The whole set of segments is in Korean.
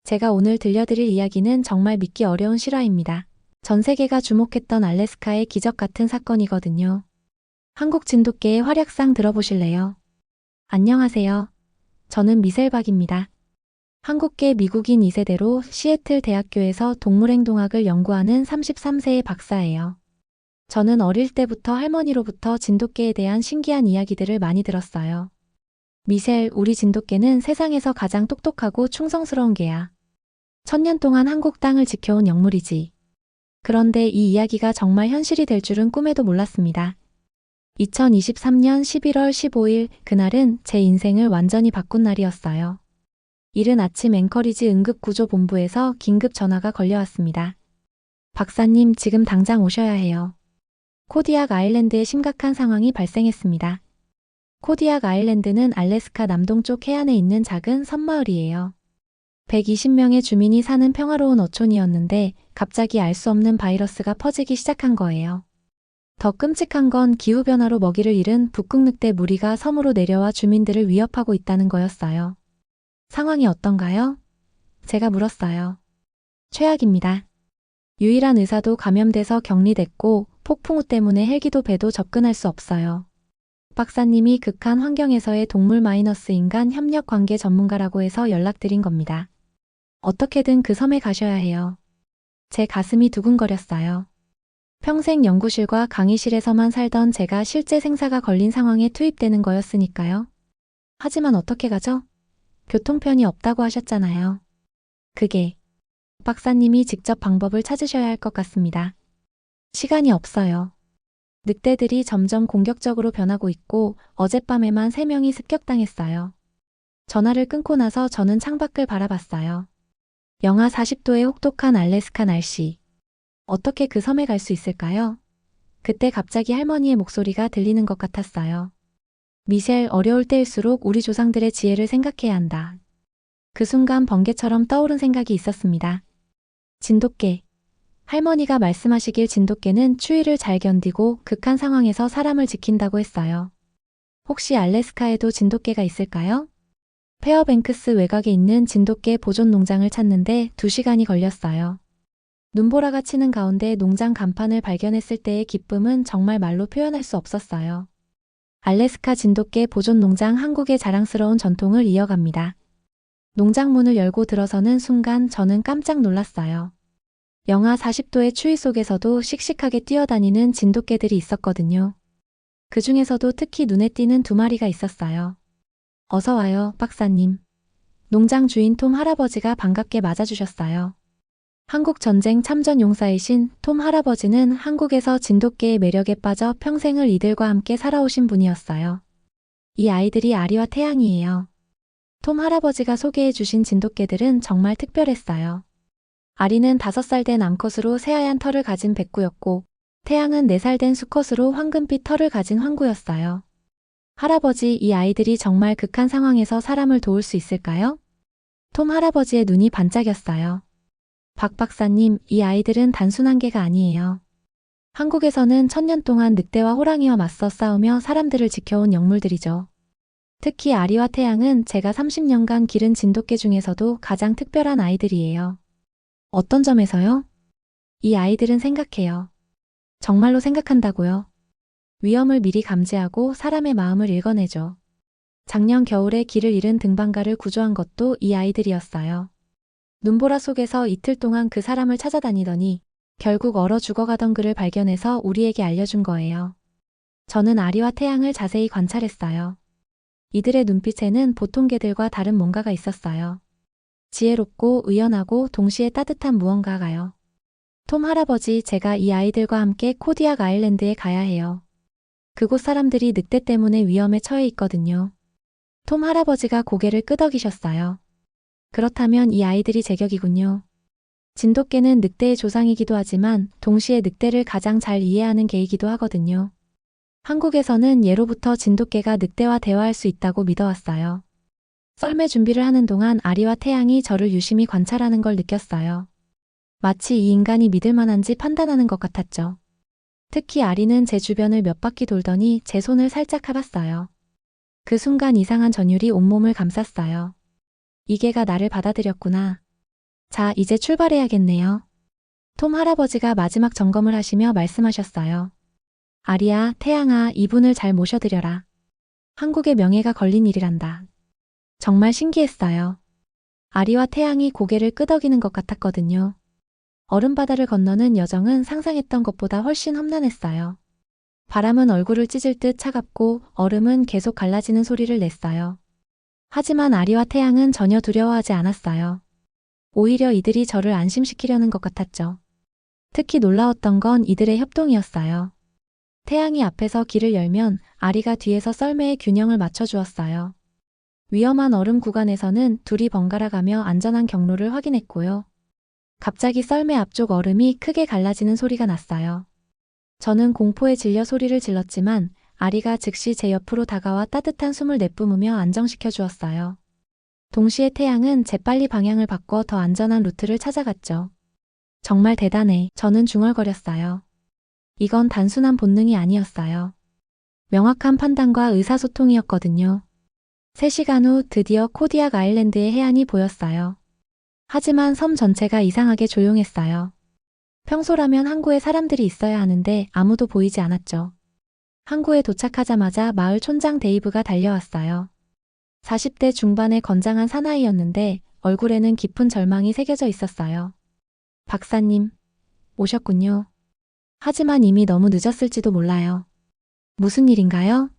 제가 오늘 들려드릴 이야기는 정말 믿기 어려운 실화입니다. 전 세계가 주목했던 알래스카의 기적 같은 사건이거든요. 한국 진돗개의 활약상 들어보실래요? 안녕하세요. 저는 미셀박입니다. 한국계 미국인 2세대로 시애틀 대학교에서 동물행동학을 연구하는 33세의 박사예요. 저는 어릴 때부터 할머니로부터 진돗개에 대한 신기한 이야기들을 많이 들었어요. 미셀, 우리 진돗개는 세상에서 가장 똑똑하고 충성스러운 개야. 1000년 동안 한국 땅을 지켜온 영물이지. 그런데 이 이야기가 정말 현실이 될 줄은 꿈에도 몰랐습니다. 2023년 11월 15일, 그날은 제 인생을 완전히 바꾼 날이었어요. 이른 아침 앵커리지 응급구조본부에서 긴급 전화가 걸려왔습니다. 박사님, 지금 당장 오셔야 해요. 코디악 아일랜드에 심각한 상황이 발생했습니다. 코디악 아일랜드는 알래스카 남동쪽 해안에 있는 작은 섬마을이에요. 120명의 주민이 사는 평화로운 어촌이었는데 갑자기 알 수 없는 바이러스가 퍼지기 시작한 거예요. 더 끔찍한 건 기후변화로 먹이를 잃은 북극 늑대 무리가 섬으로 내려와 주민들을 위협하고 있다는 거였어요. 상황이 어떤가요? 제가 물었어요. 최악입니다. 유일한 의사도 감염돼서 격리됐고 폭풍우 때문에 헬기도 배도 접근할 수 없어요. 박사님이 극한 환경에서의 동물 마이너스 인간 협력 관계 전문가라고 해서 연락드린 겁니다. 어떻게든 그 섬에 가셔야 해요. 제 가슴이 두근거렸어요. 평생 연구실과 강의실에서만 살던 제가 실제 생사가 걸린 상황에 투입되는 거였으니까요. 하지만 어떻게 가죠? 교통편이 없다고 하셨잖아요. 그게 박사님이 직접 방법을 찾으셔야 할 것 같습니다. 시간이 없어요. 늑대들이 점점 공격적으로 변하고 있고 어젯밤에만 3명이 습격당했어요. 전화를 끊고 나서 저는 창밖을 바라봤어요. 영하 40도의 혹독한 알래스카 날씨. 어떻게 그 섬에 갈 수 있을까요? 그때 갑자기 할머니의 목소리가 들리는 것 같았어요. 미셸, 어려울 때일수록 우리 조상들의 지혜를 생각해야 한다. 그 순간 번개처럼 떠오른 생각이 있었습니다. 진돗개. 할머니가 말씀하시길 진돗개는 추위를 잘 견디고 극한 상황에서 사람을 지킨다고 했어요. 혹시 알래스카에도 진돗개가 있을까요? 페어뱅크스 외곽에 있는 진돗개 보존 농장을 찾는데 2시간이 걸렸어요. 눈보라가 치는 가운데 농장 간판을 발견했을 때의 기쁨은 정말 말로 표현할 수 없었어요. 알래스카 진돗개 보존 농장, 한국의 자랑스러운 전통을 이어갑니다. 농장 문을 열고 들어서는 순간 저는 깜짝 놀랐어요. 영하 40도의 추위 속에서도 씩씩하게 뛰어다니는 진돗개들이 있었거든요. 그 중에서도 특히 눈에 띄는 2마리가 있었어요. 어서 와요, 박사님. 농장 주인 톰 할아버지가 반갑게 맞아주셨어요. 한국 전쟁 참전 용사이신 톰 할아버지는 한국에서 진돗개의 매력에 빠져 평생을 이들과 함께 살아오신 분이었어요. 이 아이들이 아리와 태양이에요. 톰 할아버지가 소개해 주신 진돗개들은 정말 특별했어요. 아리는 5살 된 암컷으로 새하얀 털을 가진 백구였고 태양은 4살 된 수컷으로 황금빛 털을 가진 황구였어요. 할아버지, 이 아이들이 정말 극한 상황에서 사람을 도울 수 있을까요? 톰 할아버지의 눈이 반짝였어요. 박 박사님, 이 아이들은 단순한 개가 아니에요. 한국에서는 1000년 동안 늑대와 호랑이와 맞서 싸우며 사람들을 지켜온 영물들이죠. 특히 아리와 태양은 제가 30년간 기른 진돗개 중에서도 가장 특별한 아이들이에요. 어떤 점에서요? 이 아이들은 생각해요. 정말로 생각한다고요. 위험을 미리 감지하고 사람의 마음을 읽어내죠. 작년 겨울에 길을 잃은 등반가를 구조한 것도 이 아이들이었어요. 눈보라 속에서 이틀 동안 그 사람을 찾아다니더니 결국 얼어 죽어가던 그를 발견해서 우리에게 알려준 거예요. 저는 아리와 태양을 자세히 관찰했어요. 이들의 눈빛에는 보통 개들과 다른 뭔가가 있었어요. 지혜롭고 의연하고 동시에 따뜻한 무언가가요. 톰 할아버지, 제가 이 아이들과 함께 코디악 아일랜드에 가야 해요. 그곳 사람들이 늑대 때문에 위험에 처해 있거든요. 톰 할아버지가 고개를 끄덕이셨어요. 그렇다면 이 아이들이 제격이군요. 진돗개는 늑대의 조상이기도 하지만 동시에 늑대를 가장 잘 이해하는 개이기도 하거든요. 한국에서는 예로부터 진돗개가 늑대와 대화할 수 있다고 믿어왔어요. 썰매 준비를 하는 동안 아리와 태양이 저를 유심히 관찰하는 걸 느꼈어요. 마치 이 인간이 믿을 만한지 판단하는 것 같았죠. 특히 아리는 제 주변을 몇 바퀴 돌더니 제 손을 살짝 잡았어요. 그 순간 이상한 전율이 온몸을 감쌌어요. 이 개가 나를 받아들였구나. 자, 이제 출발해야겠네요. 톰 할아버지가 마지막 점검을 하시며 말씀하셨어요. 아리야, 태양아, 이분을 잘 모셔드려라. 한국의 명예가 걸린 일이란다. 정말 신기했어요. 아리와 태양이 고개를 끄덕이는 것 같았거든요. 얼음바다를 건너는 여정은 상상했던 것보다 훨씬 험난했어요. 바람은 얼굴을 찢을 듯 차갑고 얼음은 계속 갈라지는 소리를 냈어요. 하지만 아리와 태양은 전혀 두려워하지 않았어요. 오히려 이들이 저를 안심시키려는 것 같았죠. 특히 놀라웠던 건 이들의 협동이었어요. 태양이 앞에서 길을 열면 아리가 뒤에서 썰매의 균형을 맞춰주었어요. 위험한 얼음 구간에서는 둘이 번갈아 가며 안전한 경로를 확인했고요. 갑자기 썰매 앞쪽 얼음이 크게 갈라지는 소리가 났어요. 저는 공포에 질려 소리를 질렀지만 아리가 즉시 제 옆으로 다가와 따뜻한 숨을 내뿜으며 안정시켜 주었어요. 동시에 태양은 재빨리 방향을 바꿔 더 안전한 루트를 찾아갔죠. 정말 대단해. 저는 중얼거렸어요. 이건 단순한 본능이 아니었어요. 명확한 판단과 의사소통이었거든요. 3시간 후 드디어 코디악 아일랜드의 해안이 보였어요. 하지만 섬 전체가 이상하게 조용했어요. 평소라면 항구에 사람들이 있어야 하는데 아무도 보이지 않았죠. 항구에 도착하자마자 마을 촌장 데이브가 달려왔어요. 40대 중반의 건장한 사나이였는데 얼굴에는 깊은 절망이 새겨져 있었어요. 박사님, 오셨군요. 하지만 이미 너무 늦었을지도 몰라요. 무슨 일인가요?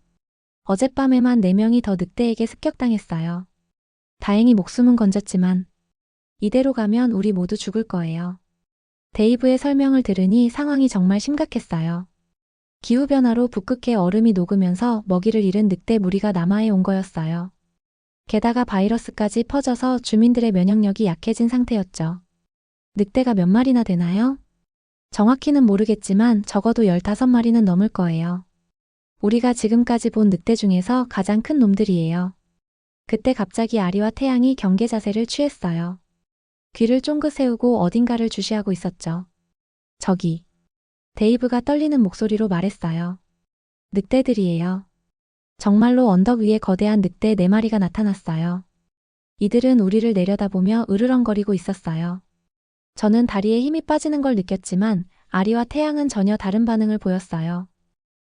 어젯밤에만 4명이 더 늑대에게 습격당했어요. 다행히 목숨은 건졌지만 이대로 가면 우리 모두 죽을 거예요. 데이브의 설명을 들으니 상황이 정말 심각했어요. 기후변화로 북극해 얼음이 녹으면서 먹이를 잃은 늑대 무리가 남하해 온 거였어요. 게다가 바이러스까지 퍼져서 주민들의 면역력이 약해진 상태였죠. 늑대가 몇 마리나 되나요? 정확히는 모르겠지만 적어도 15마리는 넘을 거예요. 우리가 지금까지 본 늑대 중에서 가장 큰 놈들이에요. 그때 갑자기 아리와 태양이 경계 자세를 취했어요. 귀를 쫑긋 세우고 어딘가를 주시하고 있었죠. 저기. 데이브가 떨리는 목소리로 말했어요. 늑대들이에요. 정말로 언덕 위에 거대한 늑대 4마리가 나타났어요. 이들은 우리를 내려다보며 으르렁거리고 있었어요. 저는 다리에 힘이 빠지는 걸 느꼈지만 아리와 태양은 전혀 다른 반응을 보였어요.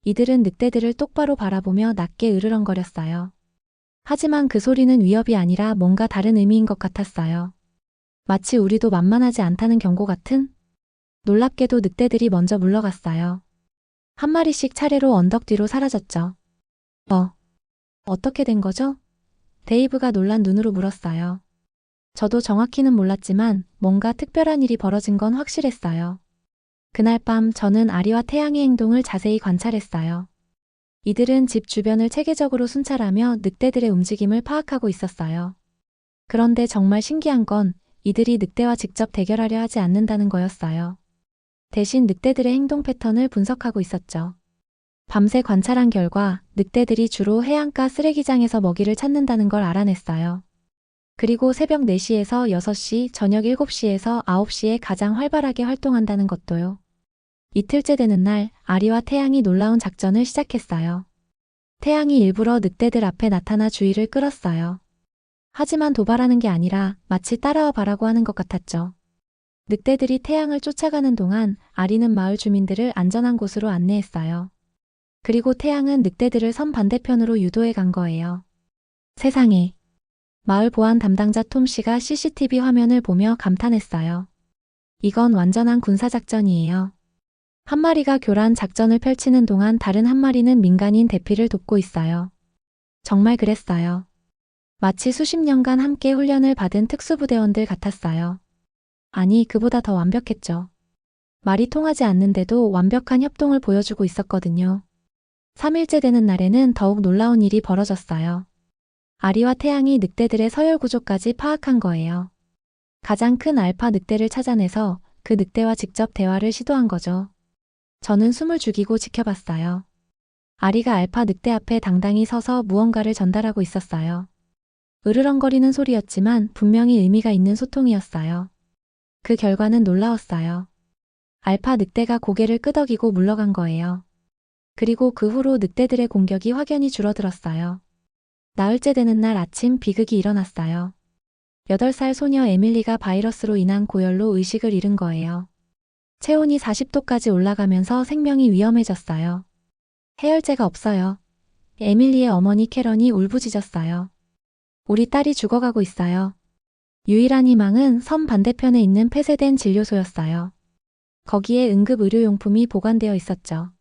이들은 늑대들을 똑바로 바라보며 낮게 으르렁거렸어요. 하지만 그 소리는 위협이 아니라 뭔가 다른 의미인 것 같았어요. 마치 우리도 만만하지 않다는 경고 같은? 놀랍게도 늑대들이 먼저 물러갔어요. 한 마리씩 차례로 언덕 뒤로 사라졌죠. 어떻게 된 거죠? 데이브가 놀란 눈으로 물었어요. 저도 정확히는 몰랐지만 뭔가 특별한 일이 벌어진 건 확실했어요. 그날 밤 저는 아리와 태양의 행동을 자세히 관찰했어요. 이들은 집 주변을 체계적으로 순찰하며 늑대들의 움직임을 파악하고 있었어요. 그런데 정말 신기한 건 이들이 늑대와 직접 대결하려 하지 않는다는 거였어요. 대신 늑대들의 행동 패턴을 분석하고 있었죠. 밤새 관찰한 결과 늑대들이 주로 해안가 쓰레기장에서 먹이를 찾는다는 걸 알아냈어요. 그리고 새벽 4시에서 6시, 저녁 7시에서 9시에 가장 활발하게 활동한다는 것도요. 이틀째 되는 날, 아리와 태양이 놀라운 작전을 시작했어요. 태양이 일부러 늑대들 앞에 나타나 주의를 끌었어요. 하지만 도발하는 게 아니라 마치 따라와 봐라고 하는 것 같았죠. 늑대들이 태양을 쫓아가는 동안 아리는 마을 주민들을 안전한 곳으로 안내했어요. 그리고 태양은 늑대들을 섬 반대편으로 유도해 간 거예요. 세상에. 마을 보안 담당자 톰 씨가 CCTV 화면을 보며 감탄했어요. 이건 완전한 군사작전이에요. 한 마리가 교란 작전을 펼치는 동안 다른 한 마리는 민간인 대피를 돕고 있어요. 정말 그랬어요. 마치 수십 년간 함께 훈련을 받은 특수부대원들 같았어요. 아니, 그보다 더 완벽했죠. 말이 통하지 않는데도 완벽한 협동을 보여주고 있었거든요. 3일째 되는 날에는 더욱 놀라운 일이 벌어졌어요. 아리와 태양이 늑대들의 서열 구조까지 파악한 거예요. 가장 큰 알파 늑대를 찾아내서 그 늑대와 직접 대화를 시도한 거죠. 저는 숨을 죽이고 지켜봤어요. 아리가 알파 늑대 앞에 당당히 서서 무언가를 전달하고 있었어요. 으르렁거리는 소리였지만 분명히 의미가 있는 소통이었어요. 그 결과는 놀라웠어요. 알파 늑대가 고개를 끄덕이고 물러간 거예요. 그리고 그 후로 늑대들의 공격이 확연히 줄어들었어요. 나흘째 되는 날 아침 비극이 일어났어요. 8살 소녀 에밀리가 바이러스로 인한 고열로 의식을 잃은 거예요. 체온이 40도까지 올라가면서 생명이 위험해졌어요. 해열제가 없어요. 에밀리의 어머니 캐런이 울부짖었어요. 우리 딸이 죽어가고 있어요. 유일한 희망은 섬 반대편에 있는 폐쇄된 진료소였어요. 거기에 응급 의료용품이 보관되어 있었죠.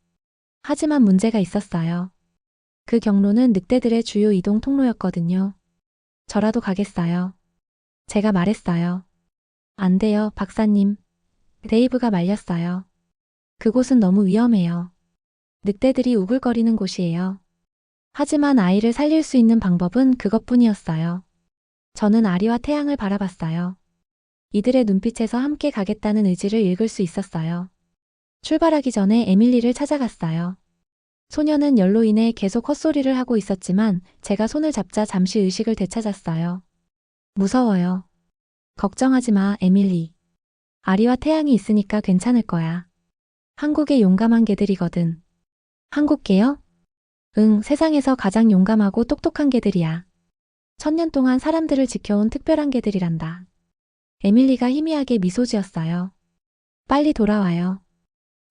하지만 문제가 있었어요. 그 경로는 늑대들의 주요 이동 통로였거든요. 저라도 가겠어요. 제가 말했어요. 안 돼요, 박사님. 데이브가 말렸어요. 그곳은 너무 위험해요. 늑대들이 우글거리는 곳이에요. 하지만 아이를 살릴 수 있는 방법은 그것뿐이었어요. 저는 아리와 태양을 바라봤어요. 이들의 눈빛에서 함께 가겠다는 의지를 읽을 수 있었어요. 출발하기 전에 에밀리를 찾아갔어요. 소녀는 열로 인해 계속 헛소리를 하고 있었지만 제가 손을 잡자 잠시 의식을 되찾았어요. 무서워요. 걱정하지 마, 에밀리. 아리와 태양이 있으니까 괜찮을 거야. 한국의 용감한 개들이거든. 한국 개요? 응, 세상에서 가장 용감하고 똑똑한 개들이야. 1000년 동안 사람들을 지켜온 특별한 개들이란다. 에밀리가 희미하게 미소 지었어요. 빨리 돌아와요.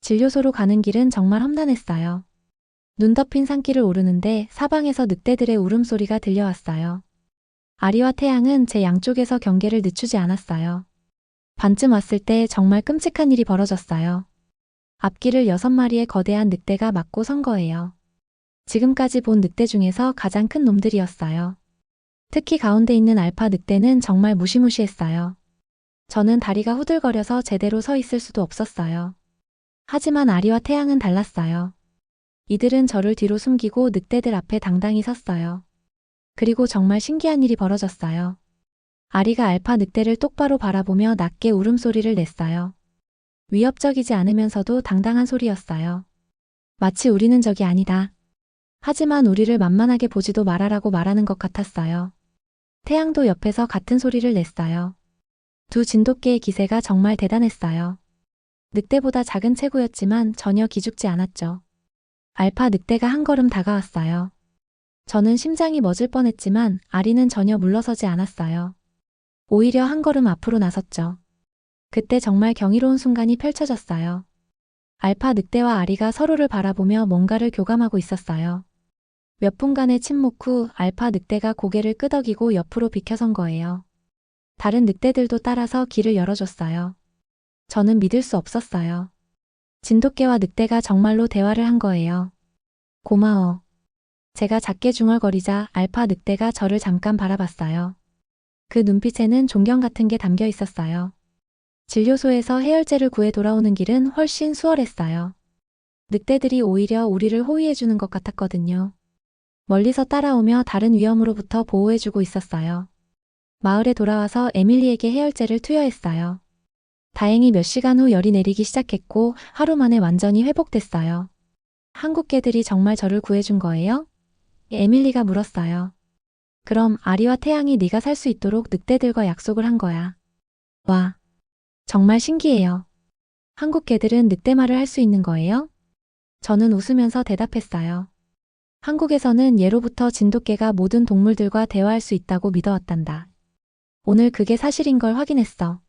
진료소로 가는 길은 정말 험난했어요. 눈 덮인 산길을 오르는데 사방에서 늑대들의 울음소리가 들려왔어요. 아리와 태양은 제 양쪽에서 경계를 늦추지 않았어요. 반쯤 왔을 때 정말 끔찍한 일이 벌어졌어요. 앞길을 6마리의 거대한 늑대가 막고 선 거예요. 지금까지 본 늑대 중에서 가장 큰 놈들이었어요. 특히 가운데 있는 알파 늑대는 정말 무시무시했어요. 저는 다리가 후들거려서 제대로 서 있을 수도 없었어요. 하지만 아리와 태양은 달랐어요. 이들은 저를 뒤로 숨기고 늑대들 앞에 당당히 섰어요. 그리고 정말 신기한 일이 벌어졌어요. 아리가 알파 늑대를 똑바로 바라보며 낮게 울음소리를 냈어요. 위협적이지 않으면서도 당당한 소리였어요. 마치 우리는 적이 아니다. 하지만 우리를 만만하게 보지도 말아라고 말하는 것 같았어요. 태양도 옆에서 같은 소리를 냈어요. 두 진돗개의 기세가 정말 대단했어요. 늑대보다 작은 체구였지만 전혀 기죽지 않았죠. 알파 늑대가 한 걸음 다가왔어요. 저는 심장이 멎을 뻔했지만 아리는 전혀 물러서지 않았어요. 오히려 한 걸음 앞으로 나섰죠. 그때 정말 경이로운 순간이 펼쳐졌어요. 알파 늑대와 아리가 서로를 바라보며 뭔가를 교감하고 있었어요. 몇 분간의 침묵 후 알파 늑대가 고개를 끄덕이고 옆으로 비켜선 거예요. 다른 늑대들도 따라서 길을 열어줬어요. 저는 믿을 수 없었어요. 진돗개와 늑대가 정말로 대화를 한 거예요. 고마워. 제가 작게 중얼거리자 알파 늑대가 저를 잠깐 바라봤어요. 그 눈빛에는 존경 같은 게 담겨 있었어요. 진료소에서 해열제를 구해 돌아오는 길은 훨씬 수월했어요. 늑대들이 오히려 우리를 호위해주는 것 같았거든요. 멀리서 따라오며 다른 위험으로부터 보호해주고 있었어요. 마을에 돌아와서 에밀리에게 해열제를 투여했어요. 다행히 몇 시간 후 열이 내리기 시작했고 하루 만에 완전히 회복됐어요. 한국 개들이 정말 저를 구해준 거예요? 에밀리가 물었어요. 그럼 아리와 태양이 네가 살 수 있도록 늑대들과 약속을 한 거야. 와, 정말 신기해요. 한국 개들은 늑대 말을 할 수 있는 거예요? 저는 웃으면서 대답했어요. 한국에서는 예로부터 진돗개가 모든 동물들과 대화할 수 있다고 믿어왔단다. 오늘 그게 사실인 걸 확인했어.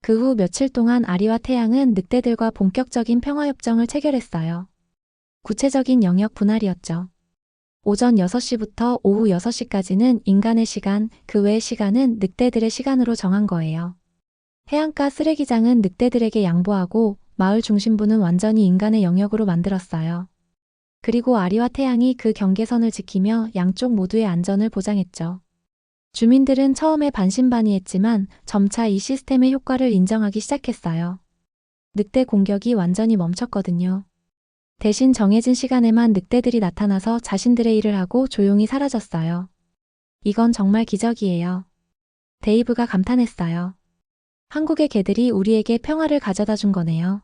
그 후 며칠 동안 아리와 태양은 늑대들과 본격적인 평화협정을 체결했어요. 구체적인 영역 분할이었죠. 오전 6시부터 오후 6시까지는 인간의 시간, 그 외의 시간은 늑대들의 시간으로 정한 거예요. 해안가 쓰레기장은 늑대들에게 양보하고 마을 중심부는 완전히 인간의 영역으로 만들었어요. 그리고 아리와 태양이 그 경계선을 지키며 양쪽 모두의 안전을 보장했죠. 주민들은 처음에 반신반의했지만 점차 이 시스템의 효과를 인정하기 시작했어요. 늑대 공격이 완전히 멈췄거든요. 대신 정해진 시간에만 늑대들이 나타나서 자신들의 일을 하고 조용히 사라졌어요. 이건 정말 기적이에요. 데이브가 감탄했어요. 한국의 개들이 우리에게 평화를 가져다 준 거네요.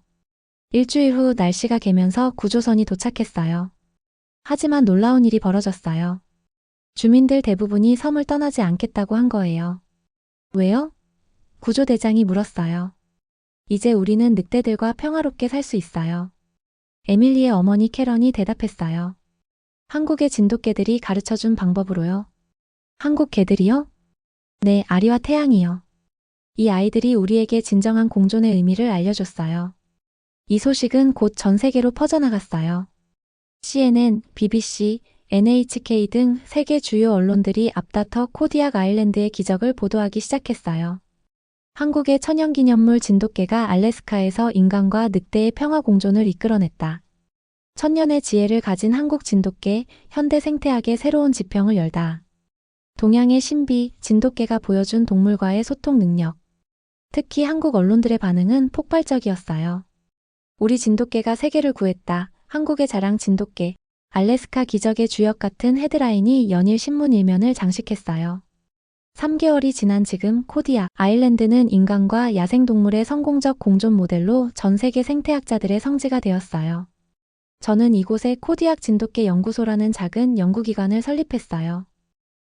일주일 후 날씨가 개면서 구조선이 도착했어요. 하지만 놀라운 일이 벌어졌어요. 주민들 대부분이 섬을 떠나지 않겠다고 한 거예요. 왜요? 구조대장이 물었어요. 이제 우리는 늑대들과 평화롭게 살 수 있어요. 에밀리의 어머니 캐런이 대답했어요. 한국의 진돗개들이 가르쳐준 방법으로요. 한국 개들이요? 네, 아리와 태양이요. 이 아이들이 우리에게 진정한 공존의 의미를 알려줬어요. 이 소식은 곧 전 세계로 퍼져나갔어요. CNN, BBC, NHK 등 세계 주요 언론들이 앞다퉈 코디악 아일랜드의 기적을 보도하기 시작했어요. 한국의 천연기념물 진돗개가 알래스카에서 인간과 늑대의 평화 공존을 이끌어냈다. 천년의 지혜를 가진 한국 진돗개, 현대 생태학의 새로운 지평을 열다. 동양의 신비, 진돗개가 보여준 동물과의 소통 능력. 특히 한국 언론들의 반응은 폭발적이었어요. 우리 진돗개가 세계를 구했다. 한국의 자랑 진돗개. 알래스카 기적의 주역 같은 헤드라인이 연일 신문 일면을 장식했어요. 3개월이 지난 지금 코디악 아일랜드는 인간과 야생동물의 성공적 공존 모델로 전 세계 생태학자들의 성지가 되었어요. 저는 이곳에 코디악 진돗개 연구소라는 작은 연구기관을 설립했어요.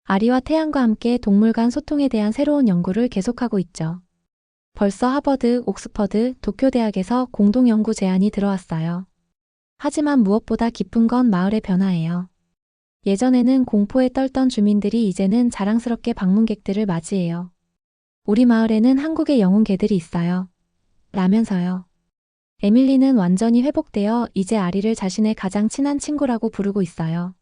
아리와 태양과 함께 동물 간 소통에 대한 새로운 연구를 계속하고 있죠. 벌써 하버드, 옥스퍼드, 도쿄대학에서 공동연구 제안이 들어왔어요. 하지만 무엇보다 기쁜 건 마을의 변화예요. 예전에는 공포에 떨던 주민들이 이제는 자랑스럽게 방문객들을 맞이해요. 우리 마을에는 한국의 영웅 개들이 있어요. 라면서요. 에밀리는 완전히 회복되어 이제 아리를 자신의 가장 친한 친구라고 부르고 있어요.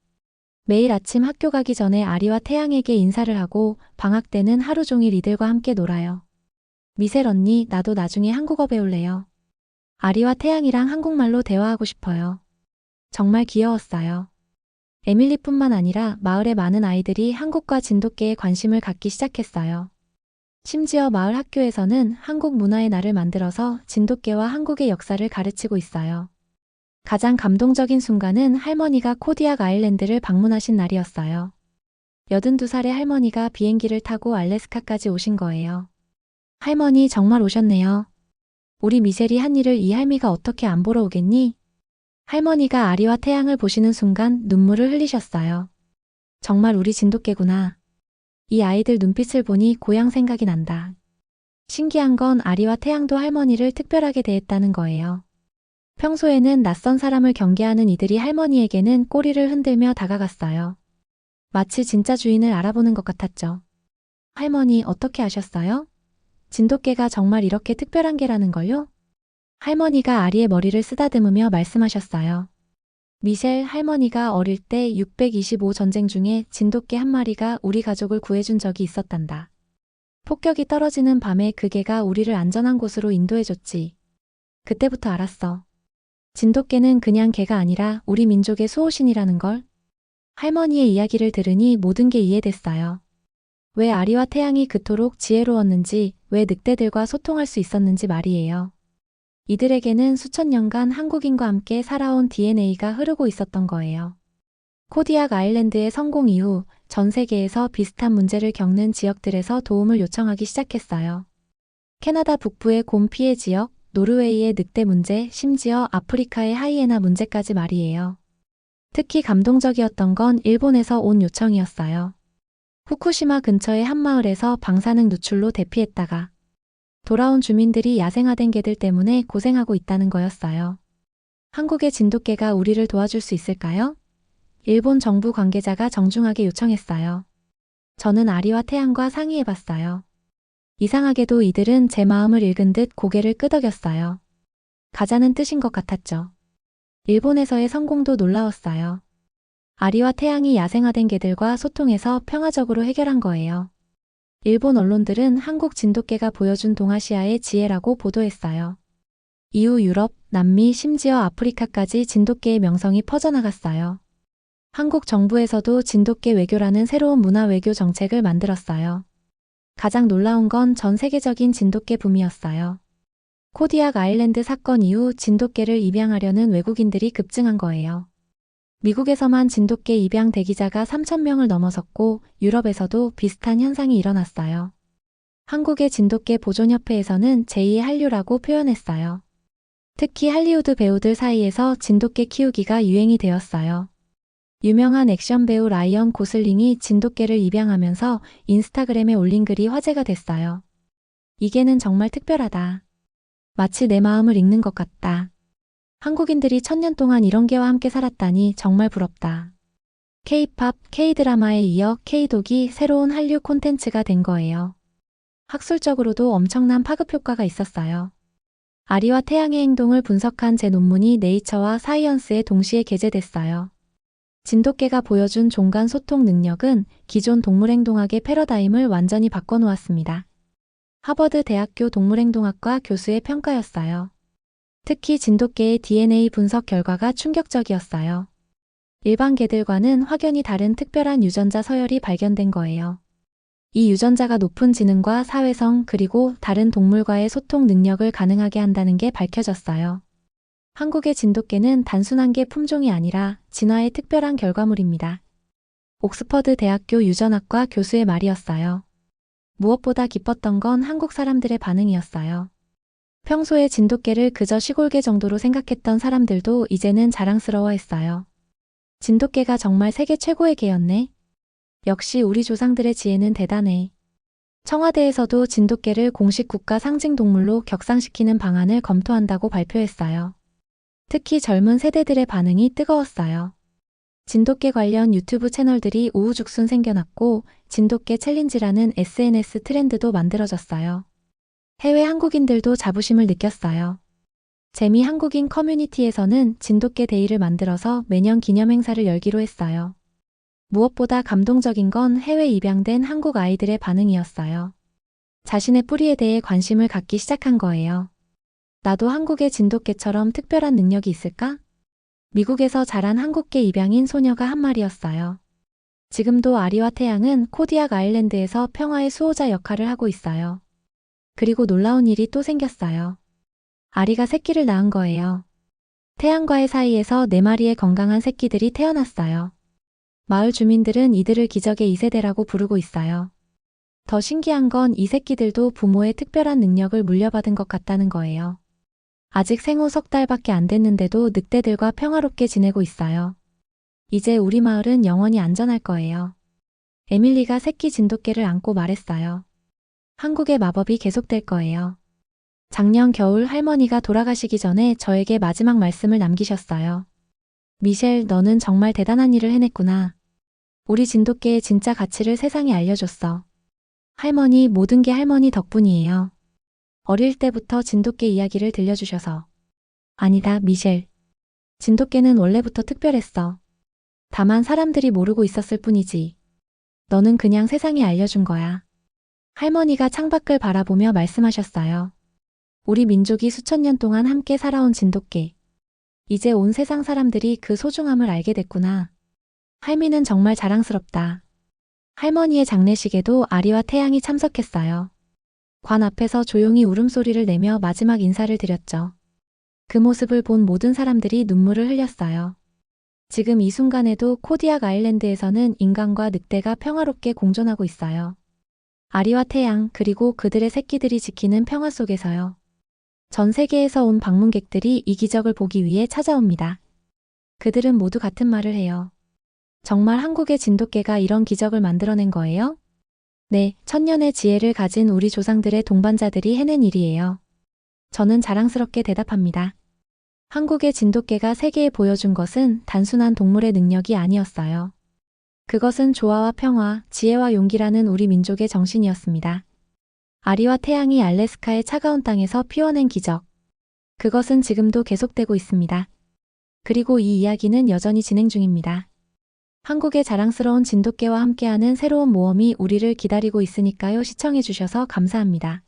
매일 아침 학교 가기 전에 아리와 태양에게 인사를 하고 방학 때는 하루 종일 이들과 함께 놀아요. 미셀 언니, 나도 나중에 한국어 배울래요. 아리와 태양이랑 한국말로 대화하고 싶어요. 정말 귀여웠어요. 에밀리뿐만 아니라 마을의 많은 아이들이 한국과 진돗개에 관심을 갖기 시작했어요. 심지어 마을 학교에서는 한국 문화의 날을 만들어서 진돗개와 한국의 역사를 가르치고 있어요. 가장 감동적인 순간은 할머니가 코디악 아일랜드를 방문하신 날이었어요. 82살의 할머니가 비행기를 타고 알래스카까지 오신 거예요. 할머니 정말 오셨네요. 우리 미셸이 한 일을 이 할미가 어떻게 안 보러 오겠니? 할머니가 아리와 태양을 보시는 순간 눈물을 흘리셨어요. 정말 우리 진돗개구나. 이 아이들 눈빛을 보니 고향 생각이 난다. 신기한 건 아리와 태양도 할머니를 특별하게 대했다는 거예요. 평소에는 낯선 사람을 경계하는 이들이 할머니에게는 꼬리를 흔들며 다가갔어요. 마치 진짜 주인을 알아보는 것 같았죠. 할머니 어떻게 아셨어요? 진돗개가 정말 이렇게 특별한 개라는 걸요? 할머니가 아리의 머리를 쓰다듬으며 말씀하셨어요. 미셸 할머니가 어릴 때 625 전쟁 중에 진돗개 한 마리가 우리 가족을 구해준 적이 있었단다. 폭격이 떨어지는 밤에 그 개가 우리를 안전한 곳으로 인도해줬지. 그때부터 알았어. 진돗개는 그냥 개가 아니라 우리 민족의 수호신이라는 걸. 할머니의 이야기를 들으니 모든 게 이해됐어요. 왜 아리와 태양이 그토록 지혜로웠는지, 왜 늑대들과 소통할 수 있었는지 말이에요. 이들에게는 수천 년간 한국인과 함께 살아온 DNA가 흐르고 있었던 거예요. 코디악 아일랜드의 성공 이후 전 세계에서 비슷한 문제를 겪는 지역들에서 도움을 요청하기 시작했어요. 캐나다 북부의 곰 피해 지역, 노르웨이의 늑대 문제, 심지어 아프리카의 하이에나 문제까지 말이에요. 특히 감동적이었던 건 일본에서 온 요청이었어요. 후쿠시마 근처의 한 마을에서 방사능 누출로 대피했다가 돌아온 주민들이 야생화된 개들 때문에 고생하고 있다는 거였어요. 한국의 진돗개가 우리를 도와줄 수 있을까요? 일본 정부 관계자가 정중하게 요청했어요. 저는 아리와 태양과 상의해봤어요. 이상하게도 이들은 제 마음을 읽은 듯 고개를 끄덕였어요. 가자는 뜻인 것 같았죠. 일본에서의 성공도 놀라웠어요. 아리와 태양이 야생화된 개들과 소통해서 평화적으로 해결한 거예요. 일본 언론들은 한국 진돗개가 보여준 동아시아의 지혜라고 보도했어요. 이후 유럽, 남미, 심지어 아프리카까지 진돗개의 명성이 퍼져나갔어요. 한국 정부에서도 진돗개 외교라는 새로운 문화 외교 정책을 만들었어요. 가장 놀라운 건 전 세계적인 진돗개 붐이었어요. 코디악 아일랜드 사건 이후 진돗개를 입양하려는 외국인들이 급증한 거예요. 미국에서만 진돗개 입양 대기자가 3,000명을 넘어섰고 유럽에서도 비슷한 현상이 일어났어요. 한국의 진돗개 보존협회에서는 제2의 한류라고 표현했어요. 특히 할리우드 배우들 사이에서 진돗개 키우기가 유행이 되었어요. 유명한 액션 배우 라이언 고슬링이 진돗개를 입양하면서 인스타그램에 올린 글이 화제가 됐어요. 이 개는 정말 특별하다. 마치 내 마음을 읽는 것 같다. 한국인들이 1000년 동안 이런 개와 함께 살았다니 정말 부럽다. K-팝, K-드라마에 이어 K-독이 새로운 한류 콘텐츠가 된 거예요. 학술적으로도 엄청난 파급 효과가 있었어요. 아리와 태양의 행동을 분석한 제 논문이 네이처와 사이언스에 동시에 게재됐어요. 진돗개가 보여준 종간 소통 능력은 기존 동물행동학의 패러다임을 완전히 바꿔놓았습니다. 하버드 대학교 동물행동학과 교수의 평가였어요. 특히 진돗개의 DNA 분석 결과가 충격적이었어요. 일반 개들과는 확연히 다른 특별한 유전자 서열이 발견된 거예요. 이 유전자가 높은 지능과 사회성 그리고 다른 동물과의 소통 능력을 가능하게 한다는 게 밝혀졌어요. 한국의 진돗개는 단순한 개 품종이 아니라 진화의 특별한 결과물입니다. 옥스퍼드 대학교 유전학과 교수의 말이었어요. 무엇보다 기뻤던 건 한국 사람들의 반응이었어요. 평소에 진돗개를 그저 시골개 정도로 생각했던 사람들도 이제는 자랑스러워했어요. 진돗개가 정말 세계 최고의 개였네. 역시 우리 조상들의 지혜는 대단해. 청와대에서도 진돗개를 공식 국가 상징 동물로 격상시키는 방안을 검토한다고 발표했어요. 특히 젊은 세대들의 반응이 뜨거웠어요. 진돗개 관련 유튜브 채널들이 우후죽순 생겨났고 진돗개 챌린지라는 SNS 트렌드도 만들어졌어요. 해외 한국인들도 자부심을 느꼈어요. 재미 한국인 커뮤니티에서는 진돗개 데이를 만들어서 매년 기념행사를 열기로 했어요. 무엇보다 감동적인 건 해외 입양된 한국 아이들의 반응이었어요. 자신의 뿌리에 대해 관심을 갖기 시작한 거예요. 나도 한국의 진돗개처럼 특별한 능력이 있을까? 미국에서 자란 한국계 입양인 소녀가 한 말이었어요. 지금도 아리와 태양은 코디악 아일랜드에서 평화의 수호자 역할을 하고 있어요. 그리고 놀라운 일이 또 생겼어요. 아리가 새끼를 낳은 거예요. 태양과의 사이에서 4마리의 건강한 새끼들이 태어났어요. 마을 주민들은 이들을 기적의 2세대라고 부르고 있어요. 더 신기한 건 이 새끼들도 부모의 특별한 능력을 물려받은 것 같다는 거예요. 아직 생후 3달밖에 안 됐는데도 늑대들과 평화롭게 지내고 있어요. 이제 우리 마을은 영원히 안전할 거예요. 에밀리가 새끼 진돗개를 안고 말했어요. 한국의 마법이 계속될 거예요. 작년 겨울 할머니가 돌아가시기 전에 저에게 마지막 말씀을 남기셨어요. 미셸, 너는 정말 대단한 일을 해냈구나. 우리 진돗개의 진짜 가치를 세상에 알려줬어. 할머니, 모든 게 할머니 덕분이에요. 어릴 때부터 진돗개 이야기를 들려주셔서. 아니다, 미셸. 진돗개는 원래부터 특별했어. 다만 사람들이 모르고 있었을 뿐이지. 너는 그냥 세상에 알려준 거야. 할머니가 창밖을 바라보며 말씀하셨어요. 우리 민족이 수천 년 동안 함께 살아온 진돗개. 이제 온 세상 사람들이 그 소중함을 알게 됐구나. 할미는 정말 자랑스럽다. 할머니의 장례식에도 아리와 태양이 참석했어요. 관 앞에서 조용히 울음소리를 내며 마지막 인사를 드렸죠. 그 모습을 본 모든 사람들이 눈물을 흘렸어요. 지금 이 순간에도 코디악 아일랜드에서는 인간과 늑대가 평화롭게 공존하고 있어요. 아리와 태양 그리고 그들의 새끼들이 지키는 평화 속에서요. 전 세계에서 온 방문객들이 이 기적을 보기 위해 찾아옵니다. 그들은 모두 같은 말을 해요. 정말 한국의 진돗개가 이런 기적을 만들어낸 거예요? 네, 천년의 지혜를 가진 우리 조상들의 동반자들이 해낸 일이에요. 저는 자랑스럽게 대답합니다. 한국의 진돗개가 세계에 보여준 것은 단순한 동물의 능력이 아니었어요. 그것은 조화와 평화, 지혜와 용기라는 우리 민족의 정신이었습니다. 아리와 태양이 알래스카의 차가운 땅에서 피워낸 기적. 그것은 지금도 계속되고 있습니다. 그리고 이 이야기는 여전히 진행 중입니다. 한국의 자랑스러운 진돗개와 함께하는 새로운 모험이 우리를 기다리고 있으니까요. 시청해주셔서 감사합니다.